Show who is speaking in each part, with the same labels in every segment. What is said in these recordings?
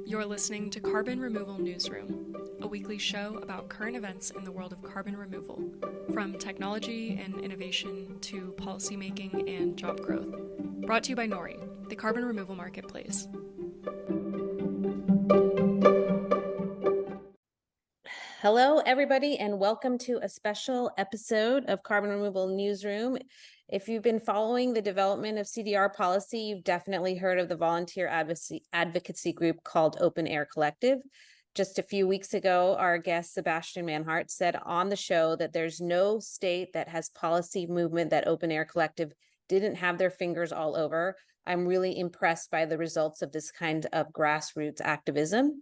Speaker 1: You're listening to Carbon Removal Newsroom, a weekly show about current events in the world of carbon removal, from technology and innovation to policymaking and job growth. Brought to you by Nori, the carbon removal marketplace.
Speaker 2: Hello, everybody, and welcome to a special episode of Carbon Removal Newsroom. If you've been following the development of CDR policy, you've definitely heard of the volunteer advocacy group called OpenAir Collective. Just a few weeks ago, our guest, Sebastian Manhart, said on the show that there's no state that has policy movement that OpenAir Collective didn't have their fingers all over. I'm really impressed by the results of this kind of grassroots activism.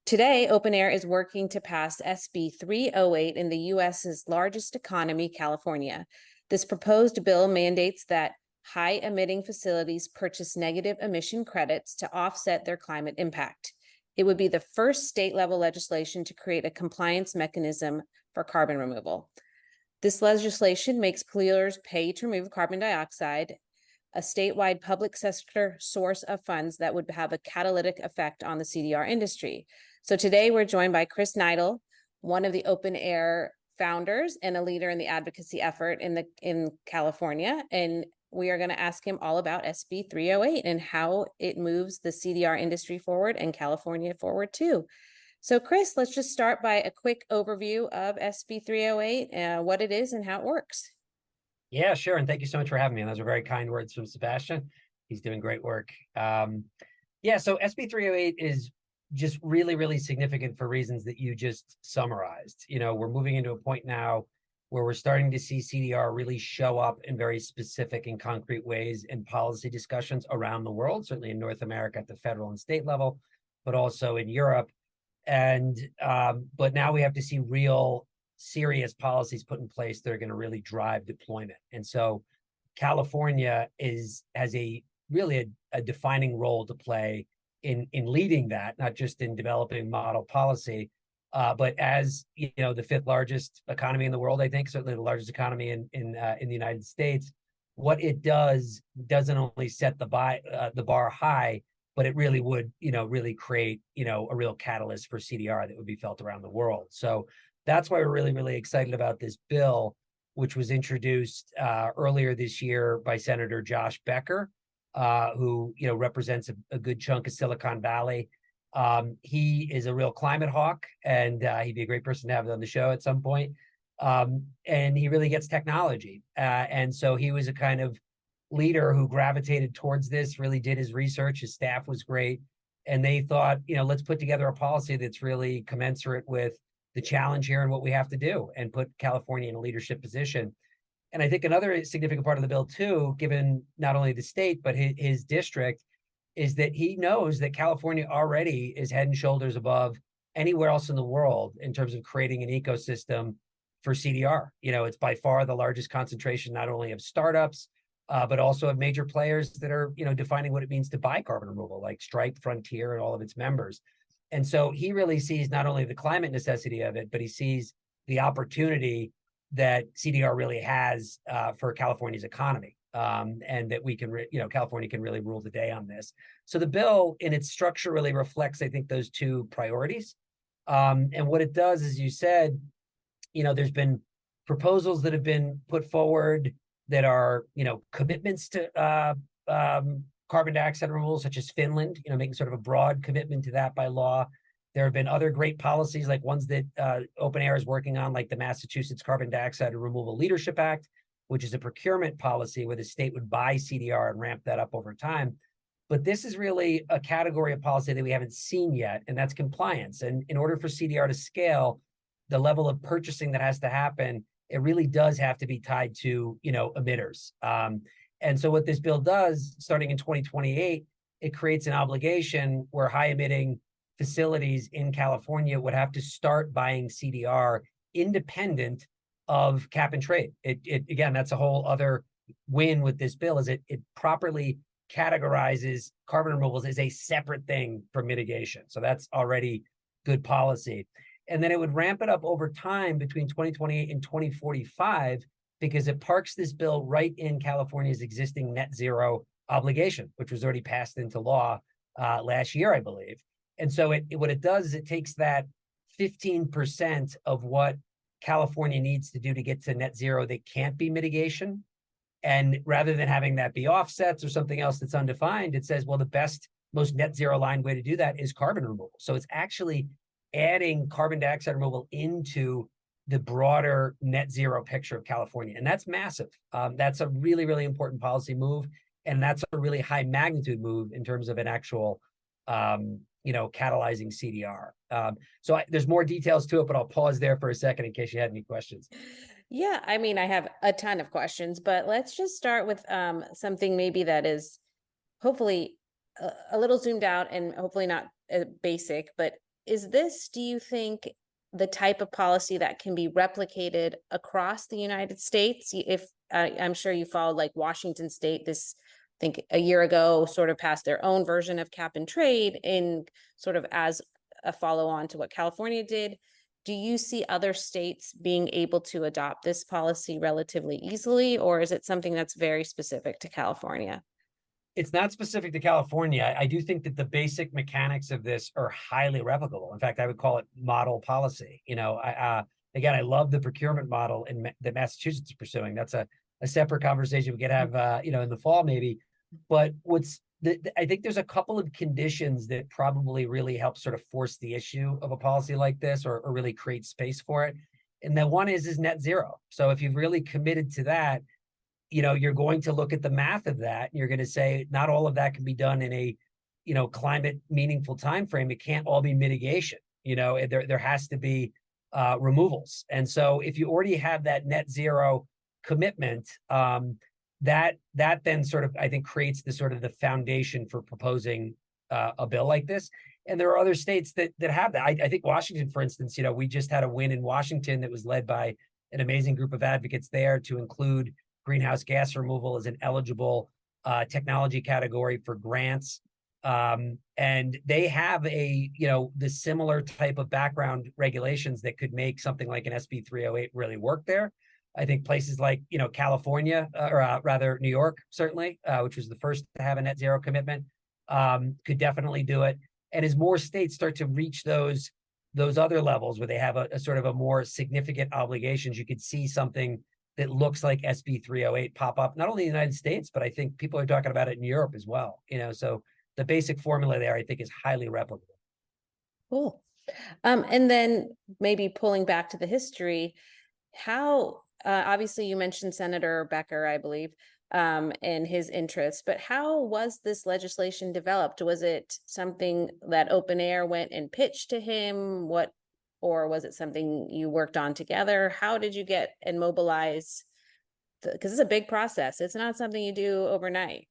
Speaker 2: Today, OpenAir is working to pass SB 308 in the U.S.'s largest economy, California. This proposed bill mandates that high-emitting facilities purchase negative emission credits to offset their climate impact. It would be the first state-level legislation to create a compliance mechanism for carbon removal. This legislation makes polluters pay to remove carbon dioxide, a statewide public sector source of funds that would have a catalytic effect on the CDR industry. So today we're joined by Chris Neidl, one of the OpenAir founders and a leader in the advocacy effort in California. And we are going to ask him all about SB 308 and how it moves the CDR industry forward and California forward too. So Chris, let's just start by a quick overview of SB 308, what it is and how it works.
Speaker 3: Yeah, sure. And thank you so much for having me. And those are very kind words from Sebastian. He's doing great work. So SB 308 is just really, really significant for reasons that you just summarized. You know, we're moving into a point now where we're starting to see CDR really show up in very specific and concrete ways in policy discussions around the world, certainly in North America at the federal and state level, but also in Europe. And but now we have to see real serious policies put in place that are going to really drive deployment. And so California has a defining role to play in leading that, not just in developing model policy, but as the fifth largest economy in the world, I think, certainly the largest economy in the United States. What it doesn't only set the bar high, but it really would really create a real catalyst for CDR that would be felt around the world. So that's why we're really, really excited about this bill, which was introduced earlier this year by Senator Josh Becker, who represents a good chunk of Silicon Valley. He is a real climate hawk, and he'd be a great person to have on the show at some point. And he really gets technology. And so he was a kind of leader who gravitated towards this, really did his research. His staff was great. And they thought, let's put together a policy that's really commensurate with the challenge here and what we have to do and put California in a leadership position. And I think another significant part of the bill too, given not only the state, but his district, is that he knows that California already is head and shoulders above anywhere else in the world in terms of creating an ecosystem for CDR. It's by far the largest concentration, not only of startups, but also of major players that are, defining what it means to buy carbon removal, like Stripe, Frontier, and all of its members. And so he really sees not only the climate necessity of it, but he sees the opportunity that CDR really has for California's economy, and that we can, California can really rule the day on this. So the bill in its structure really reflects, I think, those two priorities. And what it does, as you said, there's been proposals that have been put forward that are, commitments to carbon dioxide removal, such as Finland, making sort of a broad commitment to that by law. There have been other great policies, like ones that OpenAir is working on, like the Massachusetts Carbon Dioxide Removal Leadership Act, which is a procurement policy where the state would buy CDR and ramp that up over time. But this is really a category of policy that we haven't seen yet, and that's compliance. And in order for CDR to scale, the level of purchasing that has to happen, it really does have to be tied to, emitters. And so what this bill does, starting in 2028, it creates an obligation where high-emitting facilities in California would have to start buying CDR independent of cap and trade. It again, that's a whole other win with this bill, is it properly categorizes carbon removals as a separate thing from mitigation. So that's already good policy. And then it would ramp it up over time between 2028 and 2045, because it parks this bill right in California's existing net zero obligation, which was already passed into law last year, I believe. And so what it does is it takes that 15% of what California needs to do to get to net zero that can't be mitigation. And rather than having that be offsets or something else that's undefined, it says, well, the best, most net zero aligned way to do that is carbon removal. So it's actually adding carbon dioxide removal into the broader net zero picture of California. And that's massive. That's a really, really important policy move. And that's a really high magnitude move in terms of an actual, catalyzing CDR. There's more details to it, but I'll pause there for a second in case you had any questions.
Speaker 2: Yeah, I mean, I have a ton of questions, but let's just start with something maybe that is hopefully a little zoomed out and hopefully not basic, but is this, do you think, the type of policy that can be replicated across the United States? If I'm sure you followed, like Washington State, this, I think a year ago, sort of passed their own version of cap and trade in sort of as a follow on to what California did. Do you see other states being able to adopt this policy relatively easily, or is it something that's very specific to California?
Speaker 3: It's not specific to California. I do think that the basic mechanics of this are highly replicable. In fact, I would call it model policy. Again, I love the procurement model that Massachusetts is pursuing. That's a separate conversation we could have, in the fall maybe. But I think there's a couple of conditions that probably really help sort of force the issue of a policy like this, or really create space for it. And the one is net zero. So if you've really committed to that, you're going to look at the math of that, and you're going to say not all of that can be done in a, climate meaningful time frame. It can't all be mitigation. There has to be removals. And so if you already have that net zero commitment, that then sort of, I think, creates the sort of the foundation for proposing a bill like this. And there are other states that have that. I think Washington, for instance, we just had a win in Washington that was led by an amazing group of advocates there to include greenhouse gas removal as an eligible technology category for grants. And they have the similar type of background regulations that could make something like an SB 308 really work there. I think places like, California, or rather New York, certainly, which was the first to have a net zero commitment, could definitely do it. And as more states start to reach those other levels where they have a sort of a more significant obligations, you could see something that looks like SB 308 pop up, not only in the United States, but I think people are talking about it in Europe as well. So the basic formula there, I think, is highly replicable.
Speaker 2: Cool. And then maybe pulling back to the history, how, obviously you mentioned Senator Becker, I believe, and his interests, but how was this legislation developed? Was it something that OpenAir went and pitched to him? Or was it something you worked on together? How did you get and mobilize? Because it's a big process. It's not something you do overnight.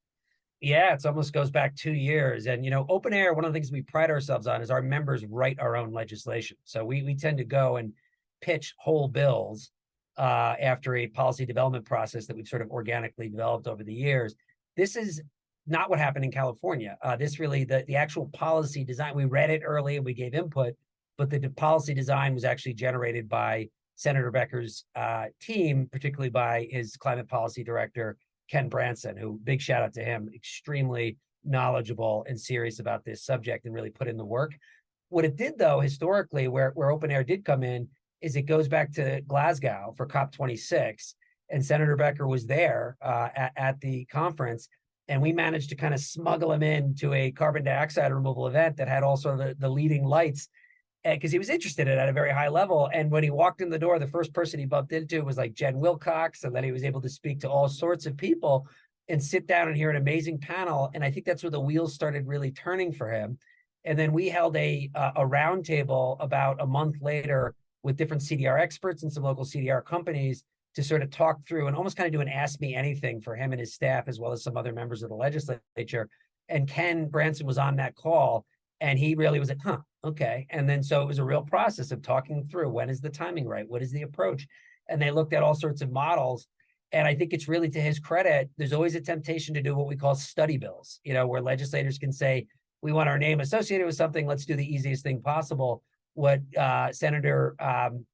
Speaker 3: Yeah, it almost goes back 2 years. And, OpenAir, one of the things we pride ourselves on is our members write our own legislation. So we tend to go and pitch whole bills after a policy development process that we've sort of organically developed over the years. This is not what happened in California. This really, the actual policy design, we read it early and we gave input, but the policy design was actually generated by Senator Becker's team, particularly by his climate policy director, Ken Branson, who, big shout out to him, extremely knowledgeable and serious about this subject and really put in the work. What it did, though, historically, where OpenAir did come in, is it goes back to Glasgow for COP26, and Senator Becker was there at the conference, and we managed to kind of smuggle him into a carbon dioxide removal event that had also the leading lights, because he was interested in it at a very high level. And when he walked in the door, the first person he bumped into was like Jen Wilcox, and then he was able to speak to all sorts of people and sit down and hear an amazing panel. And I think that's where the wheels started really turning for him. And then we held a roundtable about a month later with different CDR experts and some local CDR companies to sort of talk through and almost kind of do an ask me anything for him and his staff, as well as some other members of the legislature. And Ken Branson was on that call, and he really was like, okay. And then so it was a real process of talking through, when is the timing right? What is the approach? And they looked at all sorts of models. And I think it's really to his credit, there's always a temptation to do what we call study bills, where legislators can say, we want our name associated with something, let's do the easiest thing possible. What Senator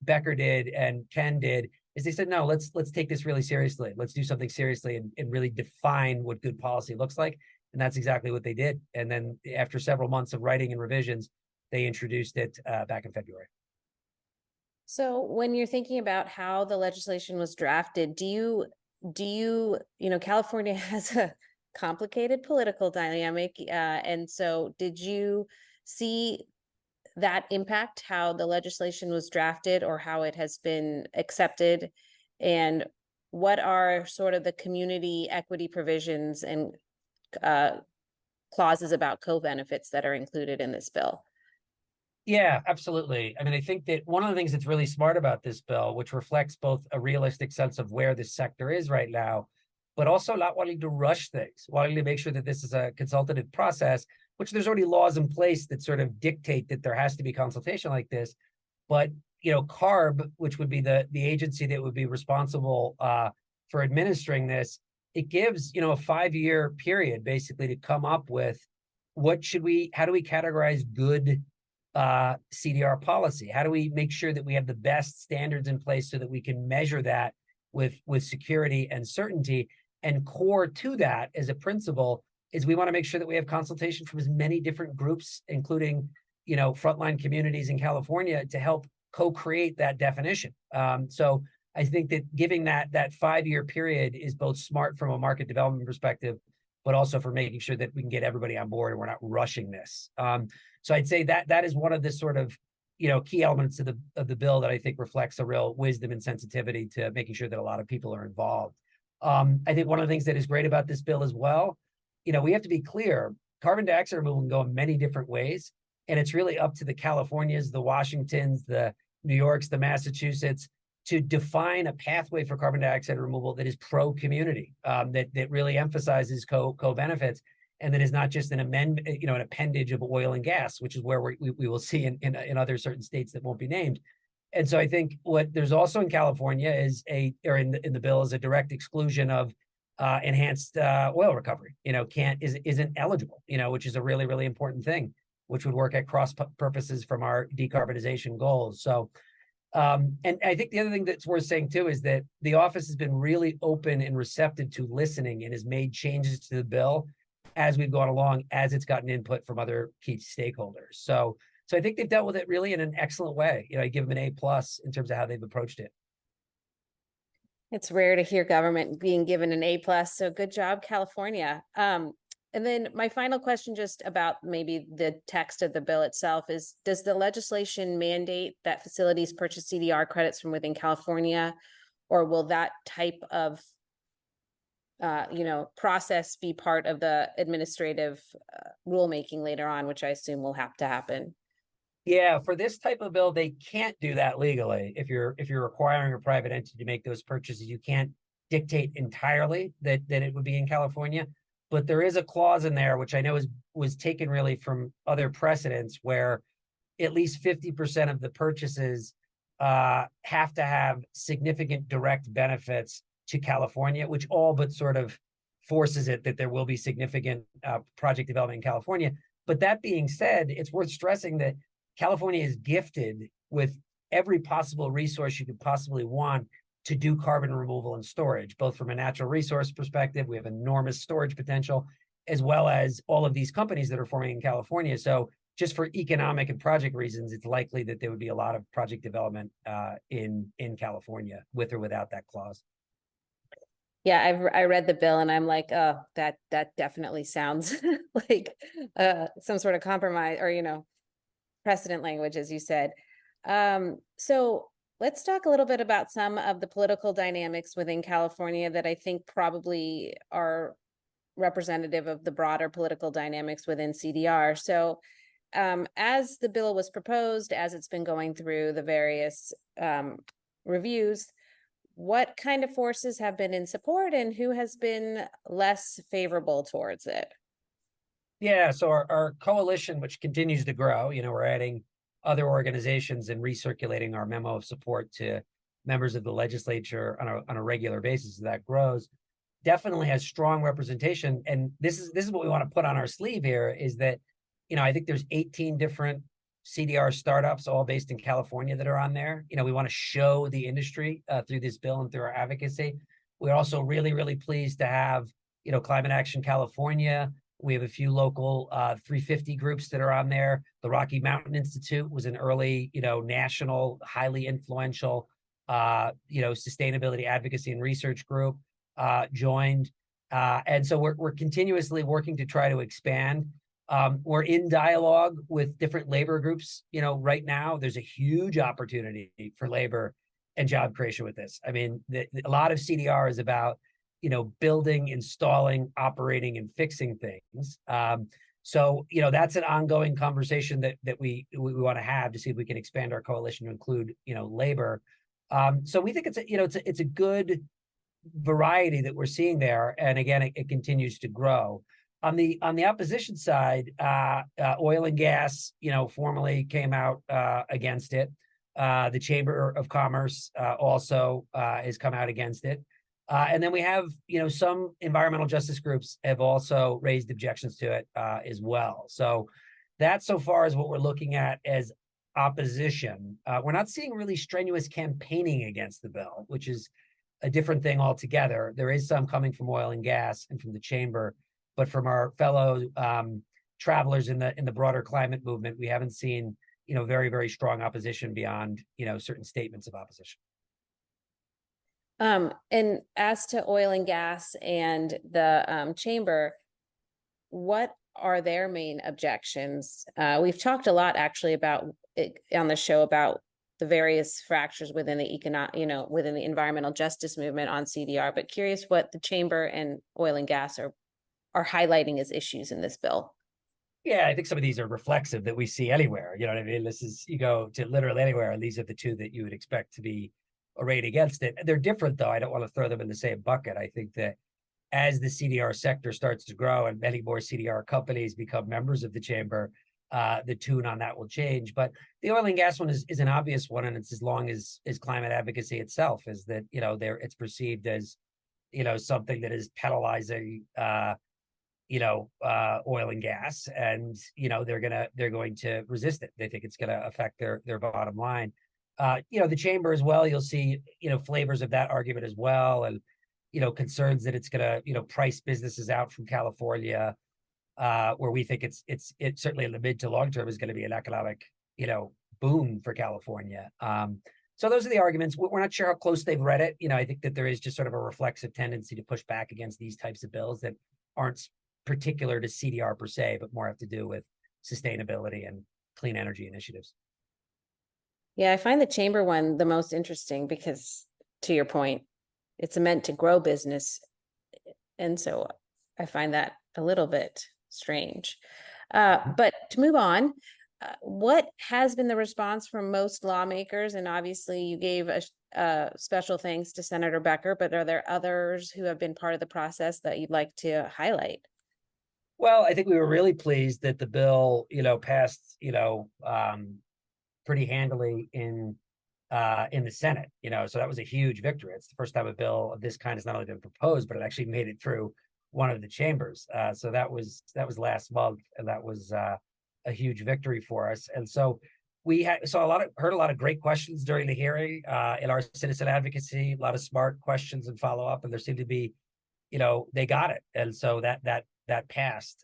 Speaker 3: Becker did and Ken did is they said, no, let's take this really seriously. Let's do something seriously and really define what good policy looks like. And that's exactly what they did. And then after several months of writing and revisions, they introduced it back in February.
Speaker 2: So when you're thinking about how the legislation was drafted, California has a complicated political dynamic. And so did you see that impact how the legislation was drafted or how it has been accepted? And what are sort of the community equity provisions and clauses about co-benefits that are included in this bill?
Speaker 3: Yeah, absolutely. I mean, I think that one of the things that's really smart about this bill, which reflects both a realistic sense of where this sector is right now, but also not wanting to rush things, wanting to make sure that this is a consultative process, which there's already laws in place that sort of dictate that there has to be consultation like this. But, CARB, which would be the agency that would be responsible for administering this, it gives, a 5-year period basically to come up with how do we categorize good CDR policy? How do we make sure that we have the best standards in place so that we can measure that with security and certainty? And core to that as a principle is we want to make sure that we have consultation from as many different groups, including, frontline communities in California, to help co-create that definition. So I think that giving that 5-year period is both smart from a market development perspective, but also for making sure that we can get everybody on board and we're not rushing this. So I'd say that is one of the sort of, key elements of the bill that I think reflects a real wisdom and sensitivity to making sure that a lot of people are involved. I think one of the things that is great about this bill as well, we have to be clear, carbon dioxide removal can go in many different ways. And it's really up to the Californias, the Washingtons, the New Yorks, the Massachusetts to define a pathway for carbon dioxide removal that is pro-community, that really emphasizes co-benefits, and that is not just an appendage of oil and gas, which is where we will see in other certain states that won't be named. And so I think what there's also in California is in the bill is a direct exclusion of enhanced oil recovery. Isn't eligible. Which is a really, really important thing, which would work at cross purposes from our decarbonization goals. So. And I think the other thing that's worth saying too is that the office has been really open and receptive to listening and has made changes to the bill as we've gone along, as it's gotten input from other key stakeholders. So I think they've dealt with it really in an excellent way. I give them an A+ in terms of how they've approached it.
Speaker 2: It's rare to hear government being given an A+, so good job, California. And then my final question just about maybe the text of the bill itself is, does the legislation mandate that facilities purchase CDR credits from within California, or will that type of process be part of the administrative rulemaking later on, which I assume will have to happen?
Speaker 3: Yeah, for this type of bill, they can't do that legally. If you're requiring a private entity to make those purchases, you can't dictate entirely that it would be in California. But there is a clause in there, which I know was taken really from other precedents, where at least 50% of the purchases have to have significant direct benefits to California, which all but sort of forces it that there will be significant project development in California. But that being said, it's worth stressing that California is gifted with every possible resource you could possibly want to do carbon removal and storage, both from a natural resource perspective. We have enormous storage potential, as well as all of these companies that are forming in California. So just for economic and project reasons, it's likely that there would be a lot of project development in California, with or without that clause.
Speaker 2: Yeah, I read the bill and I'm like, oh, that definitely sounds like some sort of compromise or, precedent language, as you said. So let's talk a little bit about some of the political dynamics within California that I think probably are representative of the broader political dynamics within CDR. So as the bill was proposed, as it's been going through the various reviews, what kind of forces have been in support and who has been less favorable towards it?
Speaker 3: Yeah, so our coalition, which continues to grow, we're adding other organizations and recirculating our memo of support to members of the legislature on a regular basis as that grows, definitely has strong representation. And this is what we want to put on our sleeve here, is that, I think there's 18 different CDR startups, all based in California, that are on there. We want to show the industry through this bill and through our advocacy. We're also really, really pleased to have, Climate Action California, We have a few local 350 groups that are on there. The Rocky Mountain Institute was an early, national, highly influential, sustainability advocacy and research group joined. And so we're continuously working to try to expand. We're in dialogue with different labor groups. Right now, there's a huge opportunity for labor and job creation with this. I mean, a lot of CDR is about building, installing, operating, and fixing things. So that's an ongoing conversation that we want to have to see if we can expand our coalition to include labor. So we think it's a good variety that we're seeing there, and again, it continues to grow. On the opposition side, oil and gas, formally came out against it. The Chamber of Commerce also has come out against it. And then we have, some environmental justice groups have also raised objections to it as well. So that so far is what we're looking at as opposition. We're not seeing really strenuous campaigning against the bill, which is a different thing altogether. There is some coming from oil and gas and from the chamber, but from our fellow travelers in the broader climate movement, we haven't seen, very, very strong opposition beyond, certain statements of opposition.
Speaker 2: And as to oil and gas and the chamber, what are their main objections? We've talked a lot actually about it on the show about the various fractures within the within the environmental justice movement on CDR, but curious what the chamber and oil and gas are highlighting as issues in this bill.
Speaker 3: Yeah, I think some of these are reflexive that we see anywhere. You know what I mean? You go to literally anywhere, and these are the two that you would expect to be arrayed against it. They're different, though. I don't want to throw them in the same bucket. I think that as the CDR sector starts to grow and many more CDR companies become members of the chamber, the tune on that will change. But the oil and gas one is an obvious one, and it's as long as climate advocacy itself is that it's perceived as something that is penalizing oil and gas, and they're going to resist it. They think it's going to affect their bottom line. The chamber as well, you'll see flavors of that argument as well, and concerns that it's going to price businesses out from California, where we think it's certainly in the mid to long term is going to be an economic boom for California. So those are the arguments. We're not sure how close they've read it. I think that there is just sort of a reflexive tendency to push back against these types of bills that aren't particular to CDR per se, but more have to do with sustainability and clean energy initiatives.
Speaker 2: Yeah, I find the chamber one the most interesting because, to your point, it's meant to grow business. And so I find that a little bit strange. But to move on, what has been the response from most lawmakers? And obviously you gave a special thanks to Senator Becker, but are there others who have been part of the process that you'd like to highlight?
Speaker 3: Well, I think we were really pleased that the bill, passed, pretty handily in the Senate, so that was a huge victory. It's the first time a bill of this kind has not only been proposed, but it actually made it through one of the chambers. So that was last month, and that was a huge victory for us. And so we heard a lot of great questions during the hearing in our citizen advocacy, a lot of smart questions and follow up, and there seemed to be, they got it, and so that passed.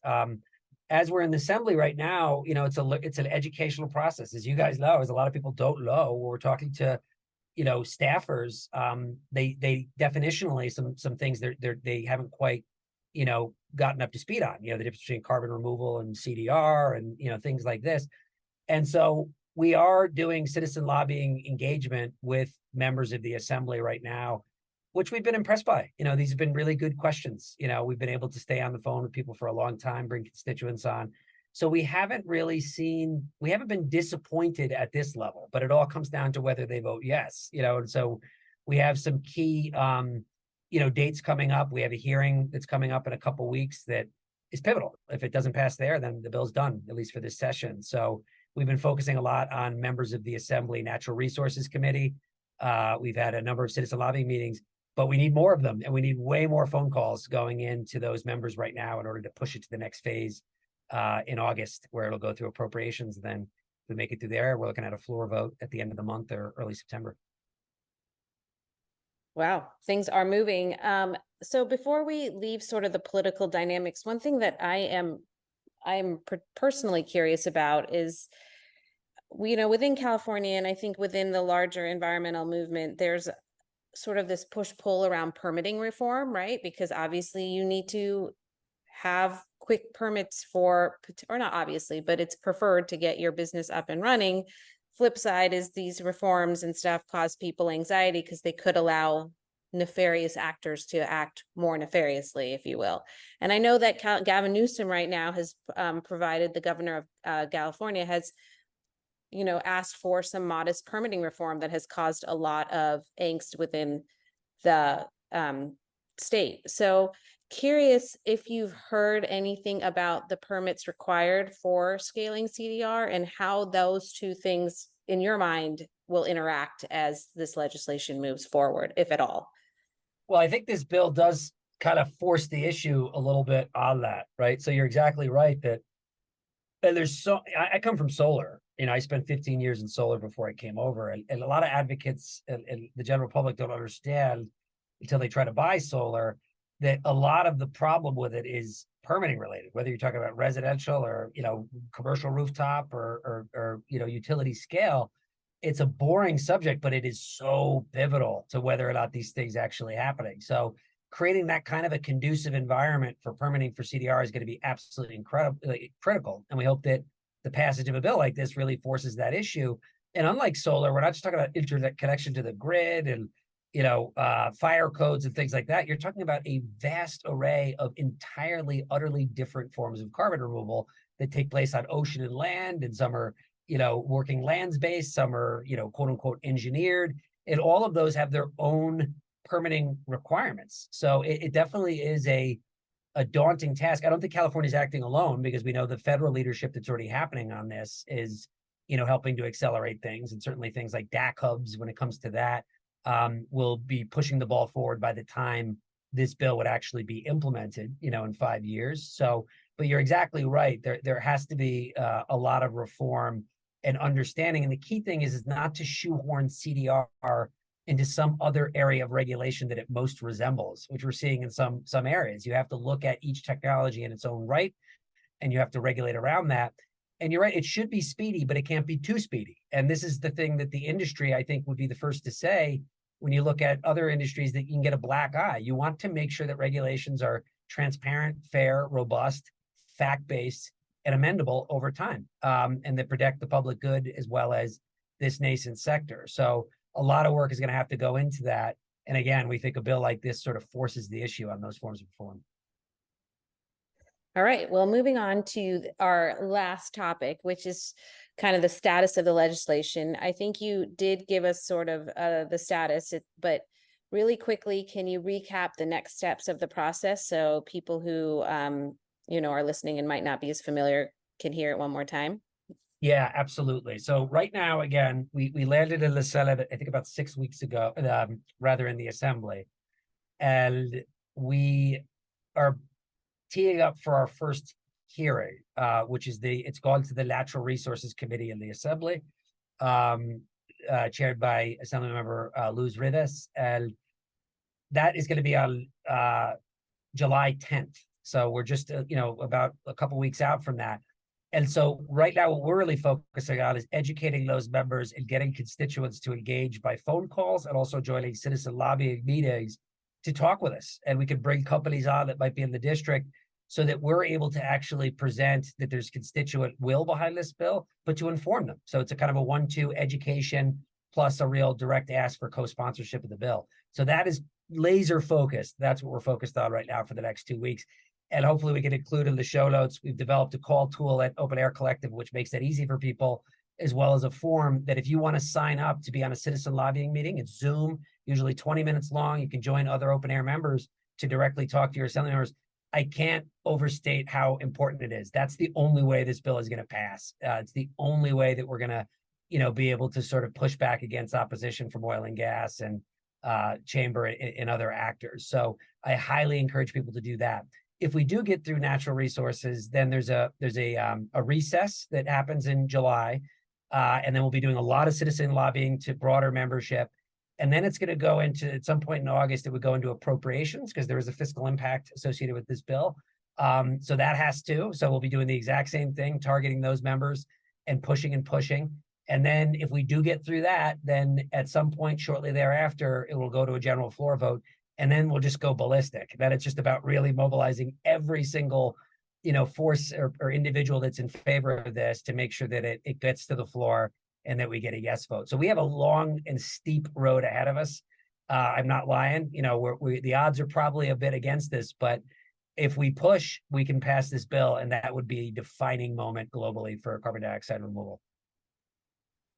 Speaker 3: As we're in the assembly right now, it's an educational process, as you guys know, as a lot of people don't know. When we're talking to, staffers, they definitionally some things they haven't quite, gotten up to speed on. The difference between carbon removal and CDR and things like this. And so we are doing citizen lobbying engagement with members of the assembly right now, which we've been impressed by. These have been really good questions. We've been able to stay on the phone with people for a long time, bring constituents on. So we haven't been disappointed at this level, but it all comes down to whether they vote yes, and so we have some key, dates coming up. We have a hearing that's coming up in a couple of weeks that is pivotal. If it doesn't pass there, then the bill's done, at least for this session. So we've been focusing a lot on members of the Assembly Natural Resources Committee. We've had a number of citizen lobbying meetings, but we need more of them, and we need way more phone calls going into those members right now in order to push it to the next phase in August, where it'll go through appropriations. Then if we make it through there, we're looking at a floor vote at the end of the month or early September.
Speaker 2: Wow, things are moving. So before we leave sort of the political dynamics, one thing that I'm personally curious about is, within California, and I think within the larger environmental movement, there's sort of this push-pull around permitting reform, right? Because obviously you need to have quick permits or not obviously, but it's preferred to get your business up and running. Flip side is these reforms and stuff cause people anxiety because they could allow nefarious actors to act more nefariously, if you will. And I know that Gavin Newsom right now has provided, the governor of California has asked for some modest permitting reform that has caused a lot of angst within the state. So curious if you've heard anything about the permits required for scaling CDR and how those two things in your mind will interact as this legislation moves forward, if at all.
Speaker 3: Well, I think this bill does kind of force the issue a little bit on that, right? So you're exactly right that, and I come from solar. I spent 15 years in solar before I came over, and a lot of advocates and the general public don't understand until they try to buy solar that a lot of the problem with it is permitting related, whether you're talking about residential or commercial rooftop or utility scale. It's a boring subject, but it is so pivotal to whether or not these things actually happening. So creating that kind of a conducive environment for permitting for CDR is going to be absolutely critical. And we hope that the passage of a bill like this really forces that issue. And unlike solar, we're not just talking about internet connection to the grid and fire codes and things like that. You're talking about a vast array of entirely, utterly different forms of carbon removal that take place on ocean and land, and some are working lands-based, some are, quote unquote, engineered, and all of those have their own permitting requirements. So it definitely is a daunting task. I don't think California's acting alone, because we know the federal leadership that's already happening on this is, helping to accelerate things, and certainly things like DAC hubs, when it comes to that, will be pushing the ball forward by the time this bill would actually be implemented, in 5 years. So, but you're exactly right. There has to be a lot of reform and understanding. And the key thing is not to shoehorn CDR into some other area of regulation that it most resembles, which we're seeing in some areas. You have to look at each technology in its own right, and you have to regulate around that. And you're right, it should be speedy, but it can't be too speedy. And this is the thing that the industry, I think, would be the first to say when you look at other industries that you can get a black eye. You want to make sure that regulations are transparent, fair, robust, fact-based, and amendable over time, and that protect the public good as well as this nascent sector. So a lot of work is going to have to go into that. And again, we think a bill like this sort of forces the issue on those forms of reform.
Speaker 2: All right, well, moving on to our last topic, which is kind of the status of the legislation. I think you did give us sort of the status, but really quickly, can you recap the next steps of the process so people who are listening and might not be as familiar can hear it one more time?
Speaker 3: Yeah, absolutely. So right now, again, we landed in the Senate, I think about 6 weeks ago, rather in the Assembly. And we are teeing up for our first hearing, which is it's gone to the Natural Resources Committee in the Assembly, chaired by Assemblymember Luz Rivas. And that is going to be on July 10th. So we're just, about a couple weeks out from that. And so right now, what we're really focusing on is educating those members and getting constituents to engage by phone calls and also joining citizen lobbying meetings to talk with us. And we can bring companies on that might be in the district so that we're able to actually present that there's constituent will behind this bill, but to inform them. So it's a kind of a 1-2 education plus a real direct ask for co-sponsorship of the bill. So that is laser focused. That's what we're focused on right now for the next 2 weeks. And hopefully we can include in the show notes, we've developed a call tool at OpenAir Collective, which makes that easy for people, as well as a form that if you want to sign up to be on a citizen lobbying meeting, it's Zoom, usually 20 minutes long. You can join other OpenAir members to directly talk to your assembly members. I can't overstate how important it is. That's the only way this bill is going to pass. It's the only way that we're going to, be able to sort of push back against opposition from oil and gas and chamber and other actors. So I highly encourage people to do that. If we do get through natural resources, then there's a recess that happens in July, and then we'll be doing a lot of citizen lobbying to broader membership. And then it's going to go into, at some point in August, it would go into appropriations because there is a fiscal impact associated with this bill. So that has to. So we'll be doing the exact same thing, targeting those members and pushing and pushing. And then if we do get through that, then at some point shortly thereafter, it will go to a general floor vote. And then we'll just go ballistic. Then it's just about really mobilizing every single, force or individual that's in favor of this to make sure that it gets to the floor and that we get a yes vote. So we have a long and steep road ahead of us. I'm not lying. The odds are probably a bit against this, but if we push, we can pass this bill, and that would be a defining moment globally for carbon dioxide removal.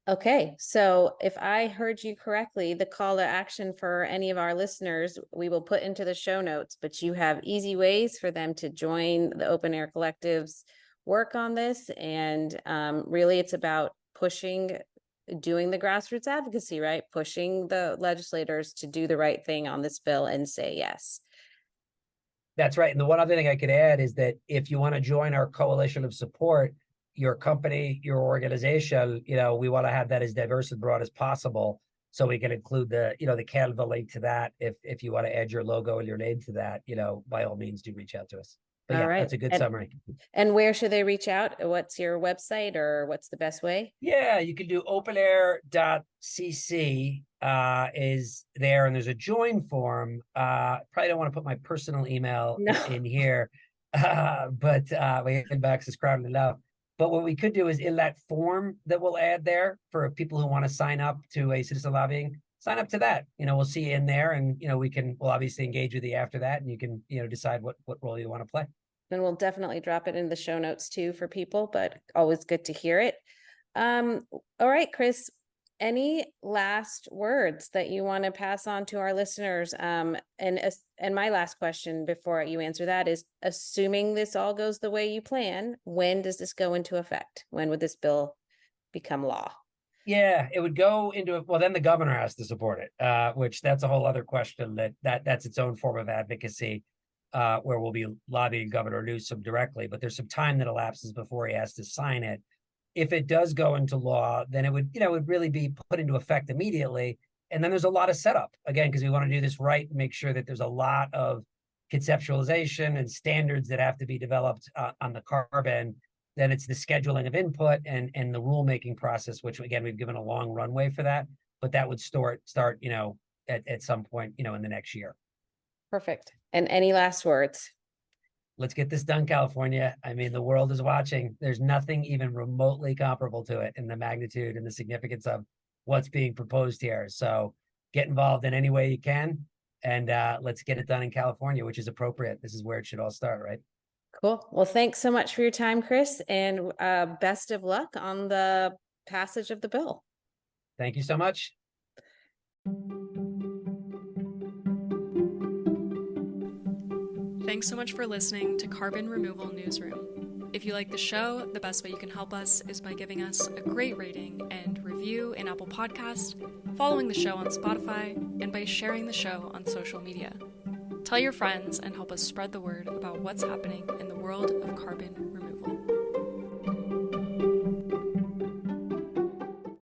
Speaker 2: Okay, so if I heard you correctly, the call to action for any of our listeners, we will put into the show notes, but you have easy ways for them to join the OpenAir Collective's work on this. And really, it's about doing the grassroots advocacy, right? Pushing the legislators to do the right thing on this bill and say yes.
Speaker 3: That's right. And the one other thing I could add is that if you want to join our coalition of support, your company, your organization, we want to have that as diverse and broad as possible. So we can include the Canva link to that. If you want to add your logo and your name to that, by all means, do reach out to us. But yeah, that's a good summary. And
Speaker 2: where should they reach out? What's your website, or what's the best way?
Speaker 3: Yeah, you can do openair.cc is there, and there's a join form. Probably don't want to put my personal email in here, but my inbox is crowded enough. But what we could do is in that form that we'll add there for people who want to sign up to a citizen lobbying, sign up to that. We'll see you in there, and we'll obviously engage with you after that, and you can decide what role you want to play.
Speaker 2: And we'll definitely drop it in the show notes too for people, but always good to hear it. All right, Chris, any last words that you want to pass on to our listeners? And my last question before you answer that is, assuming this all goes the way you plan, when does this go into effect? When would this bill become law?
Speaker 3: Yeah, it would go into it. Well, then the governor has to support it, which that's a whole other question that's its own form of advocacy, where we'll be lobbying Governor Newsom directly, but there's some time that elapses before he has to sign it. If it does go into law, then it would really be put into effect immediately. And then there's a lot of setup, again, because we want to do this right and make sure that there's a lot of conceptualization and standards that have to be developed on the carbon. Then it's the scheduling of input and the rulemaking process, which again, we've given a long runway for that, but that would start, at some point, in the next year.
Speaker 2: Perfect. And any last words?
Speaker 3: Let's get this done, California. I mean, the world is watching. There's nothing even remotely comparable to it in the magnitude and the significance of what's being proposed here. So get involved in any way you can, and let's get it done in California, which is appropriate. This is where it should all start, right?
Speaker 2: Cool. Well, thanks so much for your time, Chris, and best of luck on the passage of the bill.
Speaker 3: Thank you so much.
Speaker 1: Thanks so much for listening to Carbon Removal Newsroom. If you like the show, the best way you can help us is by giving us a great rating and review in Apple Podcasts, following the show on Spotify, and by sharing the show on social media. Tell your friends and help us spread the word about what's happening in the world of carbon removal.